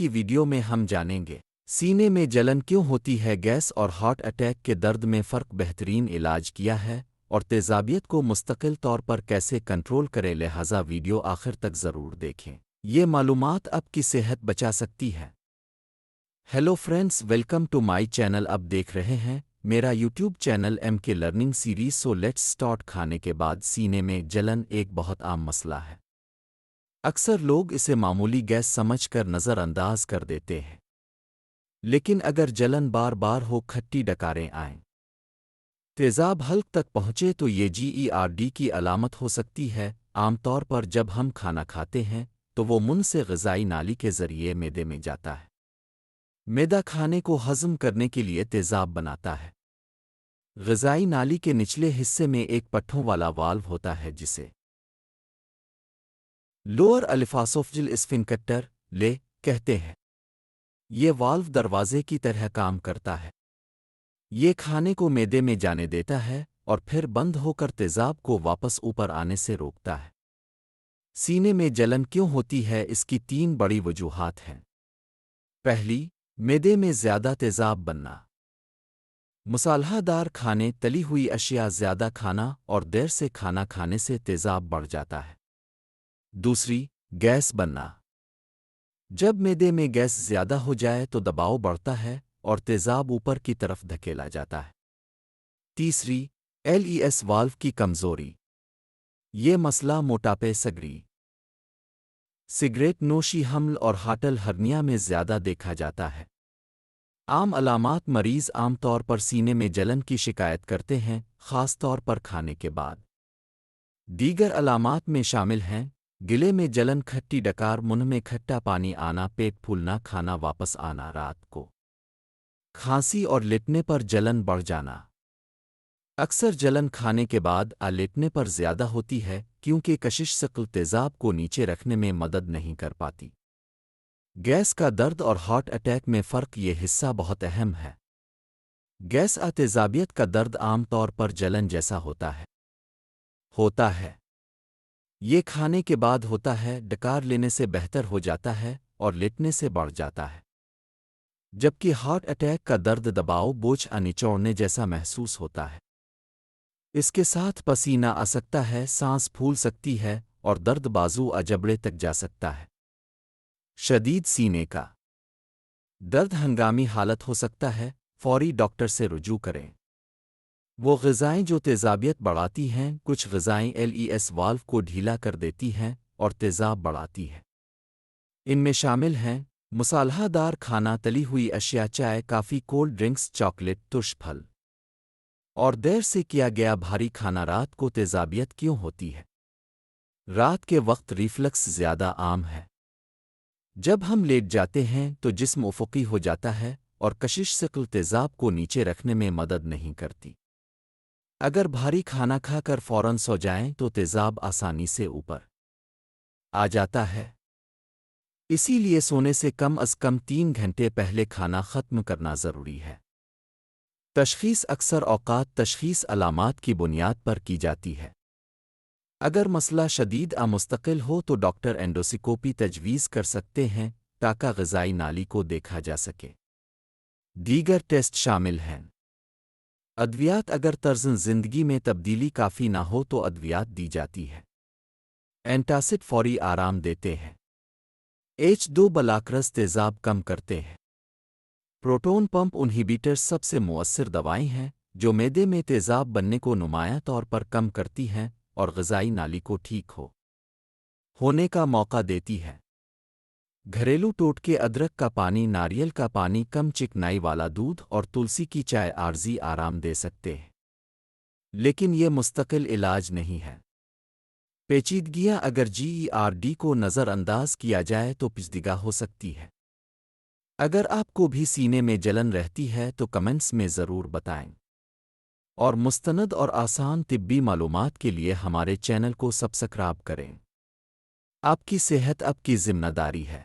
کی ویڈیو میں ہم جانیں گے سینے میں جلن کیوں ہوتی ہے، گیس اور ہارٹ اٹیک کے درد میں فرق، بہترین علاج کیا ہے، اور تیزابیت کو مستقل طور پر کیسے کنٹرول کریں، لہذا ویڈیو آخر تک ضرور دیکھیں۔ یہ معلومات آپ کی صحت بچا سکتی ہے۔ Hello friends, welcome to my channel. اب دیکھ رہے ہیں میرا YouTube channel M K learning series. So let's start. کھانے کے بعد سینے میں جلن ایک بہت عام مسئلہ ہے۔ اکثر لوگ اسے معمولی گیس سمجھ کر نظر انداز کر دیتے ہیں، لیکن اگر جلن بار بار ہو، کھٹی ڈکاریں آئیں، تیزاب حلق تک پہنچے تو یہ GERD کی علامت ہو سکتی ہے۔ عام طور پر جب ہم کھانا کھاتے ہیں تو وہ منہ سے غذائی نالی کے ذریعے معدے میں جاتا ہے۔ معدہ کھانے کو ہضم کرنے کے لیے تیزاب بناتا ہے۔ غذائی نالی کے نچلے حصے میں ایک پٹھوں والا والو ہوتا ہے جسے لوور الفاسوفجل اسفنکٹر لے کہتے ہیں۔ یہ والو دروازے کی طرح کام کرتا ہے۔ یہ کھانے کو معدے میں جانے دیتا ہے اور پھر بند ہو کر تیزاب کو واپس اوپر آنے سے روکتا ہے۔ سینے میں جلن کیوں ہوتی ہے؟ اس کی 3 بڑی وجوہات ہیں۔ پہلی، معدے میں زیادہ تیزاب بننا۔ مصالحہ دار کھانے، تلی ہوئی اشیاء زیادہ کھانا اور دیر سے کھانا کھانے سے تیزاب بڑھ جاتا ہے۔ دوسری، گیس بننا۔ جب معدے میں گیس زیادہ ہو جائے تو دباؤ بڑھتا ہے اور تیزاب اوپر کی طرف دھکیلا جاتا ہے۔ تیسری، LES والو کی کمزوری۔ یہ مسئلہ موٹاپے، سگریٹ نوشی، حمل اور ہاٹل ہرنیا میں زیادہ دیکھا جاتا ہے۔ عام علامات، مریض عام طور پر سینے میں جلن کی شکایت کرتے ہیں، خاص طور پر کھانے کے بعد۔ دیگر علامات میں شامل ہیں گلے میں جلن، کھٹی ڈکار، منہ میں کھٹا پانی آنا، پیٹ پھولنا، کھانا واپس آنا، رات کو کھانسی اور لیٹنے پر جلن بڑھ جانا۔ اکثر جلن کھانے کے بعد لیٹنے پر زیادہ ہوتی ہے کیونکہ کشش ثقل تیزاب کو نیچے رکھنے میں مدد نہیں کر پاتی۔ گیس کا درد اور ہارٹ اٹیک میں فرق، یہ حصہ بہت اہم ہے۔ گیس تیزابیت کا درد عام طور پر جلن جیسا ہوتا ہے۔ یہ کھانے کے بعد ہوتا ہے، ڈکار لینے سے بہتر ہو جاتا ہے اور لیٹنے سے بڑھ جاتا ہے۔ جبکہ ہارٹ اٹیک کا درد دباؤ، بوجھ نچوڑنے جیسا محسوس ہوتا ہے۔ اس کے ساتھ پسینہ آ سکتا ہے، سانس پھول سکتی ہے اور درد بازو جبڑے تک جا سکتا ہے۔ شدید سینے کا درد ہنگامی حالت ہو سکتا ہے، فوری ڈاکٹر سے رجوع کریں۔ وہ غذائیں جو تیزابیت بڑھاتی ہیں، کچھ غذائیں LES والو کو ڈھیلا کر دیتی ہیں اور تیزاب بڑھاتی ہیں۔ ان میں شامل ہیں مصالحہ دار کھانا، تلی ہوئی اشیاء، چائے، کافی، کولڈ ڈرنکس، چاکلیٹ، ترش پھل اور دیر سے کیا گیا بھاری کھانا۔ رات کو تیزابیت کیوں ہوتی ہے؟ رات کے وقت ریفلکس زیادہ عام ہے۔ جب ہم لیٹ جاتے ہیں تو جسم افقی ہو جاتا ہے اور کشش ثقل تیزاب کو نیچے رکھنے میں مدد نہیں کرتی۔ اگر بھاری کھانا کھا کر فوراً سو جائیں تو تیزاب آسانی سے اوپر آ جاتا ہے۔ اسی لیے سونے سے کم از کم 3 گھنٹے پہلے کھانا ختم کرنا ضروری ہے۔ تشخیص، اکثر اوقات تشخیص علامات کی بنیاد پر کی جاتی ہے۔ اگر مسئلہ شدید مستقل ہو تو ڈاکٹر اینڈوسکوپی تجویز کر سکتے ہیں تاکہ غذائی نالی کو دیکھا جا سکے۔ دیگر ٹیسٹ شامل ہیں ادویات، اگر طرز زندگی میں تبدیلی کافی نہ ہو تو ادویات دی جاتی ہے۔ اینٹاسڈ فوری آرام دیتے ہیں۔ H2 بلاکرز تیزاب کم کرتے ہیں۔ پروٹون پمپ انہیبیٹرز سب سے مؤثر دوائیں ہیں جو معدے میں تیزاب بننے کو نمایاں طور پر کم کرتی ہیں اور غذائی نالی کو ٹھیک ہونے کا موقع دیتی ہے۔ گھریلو ٹوٹکے، ادرک کا پانی، ناریل کا پانی، کم چکنائی والا دودھ اور تلسی کی چائے عارضی آرام دے سکتے ہیں، لیکن یہ مستقل علاج نہیں ہے۔ پیچیدگیاں، اگر GERD کو نظر انداز کیا جائے تو پیچیدگی ہو سکتی ہے۔ اگر آپ کو بھی سینے میں جلن رہتی ہے تو کمنٹس میں ضرور بتائیں، اور مستند اور آسان طبی معلومات کے لیے ہمارے چینل کو سبسکرائب کریں۔ آپ کی صحت آپ کی ذمہ داری ہے۔